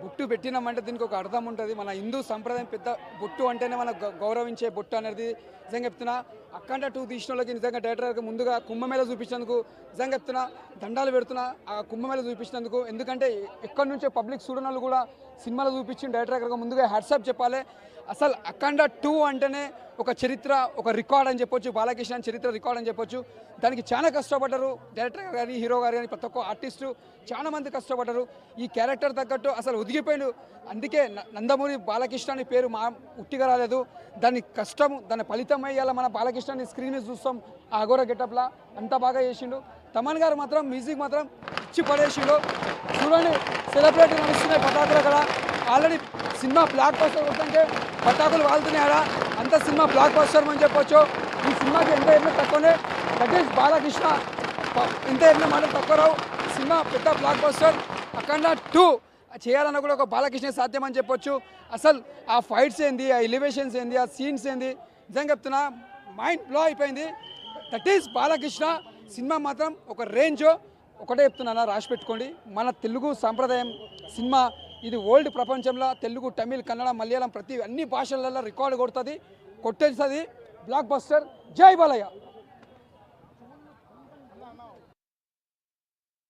బొట్టు పెట్టినామంటే దీనికి ఒక అర్థం ఉంటుంది. మన హిందూ సంప్రదాయం పెద్ద బొట్టు అంటేనే మన గౌరవించే బొట్టు అనేది. నిజంగా చెప్తున్నా, అఖండ 2 తీసిన వాళ్ళకి నిజంగా డైరెక్టర్కి ముందుగా కుంభమేళ చూపించినందుకు నిజంగా చెప్తున్నా దండాలు పెడుతున్నా. ఆ కుంభమేళ చూపించినందుకు, ఎందుకంటే ఎక్కడి నుంచో పబ్లిక్ చూడనోళ్ళు కూడా సినిమాలో చూపించిన డైరెక్టర్గా ముందుగా హ్యాట్సాప్ చెప్పాలి. అసలు అఖండ 2 అంటేనే ఒక చరిత్ర, ఒక రికార్డ్ అని చెప్పొచ్చు. బాలకృష్ణ చరిత్ర రికార్డ్ అని చెప్పొచ్చు. దానికి చాలా కష్టపడ్డారు డైరెక్టర్ గారు, హీరో గారు కానీ ప్రతి ఒక్క ఆర్టిస్టు చాలా మంది కష్టపడ్డారు. ఈ క్యారెక్టర్ తగ్గట్టు అసలు ఒదిగిపోయాడు. అందుకే నందమూరి బాలకృష్ణ అని పేరు ఉట్టిగా రాలేదు. దాని కష్టం, దాని ఫలితం అయ్యేలా మన బాలకృష్ణని స్క్రీన్ మీద చూస్తాం. ఆ అఘోర గెటప్లా అంత బాగా చేసిండు. తమన్ గారు మాత్రం మ్యూజిక్ మాత్రం ఇచ్చి పడేసిండు. చూడండి, సెలబ్రిటీ నడుస్తున్నాయి పటాకులు అక్కడ. ఆల్రెడీ సినిమా బ్లాక్ బస్టర్ వస్తుంటే పటాకులు వాళ్తున్నాయా, అంత సినిమా బ్లాక్ బస్టర్ అని చెప్పొచ్చు. ఈ సినిమాకి ఎంత ఎన్నో తక్కువనే, దట్ ఈస్ బాలకృష్ణ. ఎంత ఎన్నో మాట తక్కువ రావు. సినిమా పెద్ద బ్లాక్ బస్టర్. అఖండ 2 చేయాలన్నా కూడా ఒక బాలకృష్ణ సాధ్యం అని చెప్పొచ్చు. అసలు ఆ ఫైట్స్ ఏంది, ఆ ఎలివేషన్స్ ఏంది, ఆ సీన్స్ ఏంది, నిజంగా చెప్తున్నా మైండ్ బ్లో అయిపోయింది. That is Balakrishna. సినిమా మాత్రం ఒక రేంజ్. ఒకటే చెప్తున్నా, రాసి పెట్టుకోండి. మన తెలుగు సాంప్రదాయం సినిమా ఇది. వరల్డ్ ప్రపంచంలో తెలుగు, తమిళ్, కన్నడ, మలయాళం అన్ని భాషలలో రికార్డు కొడుతుంది, కొట్టేస్తుంది. Block buster. జై బాలయ్య.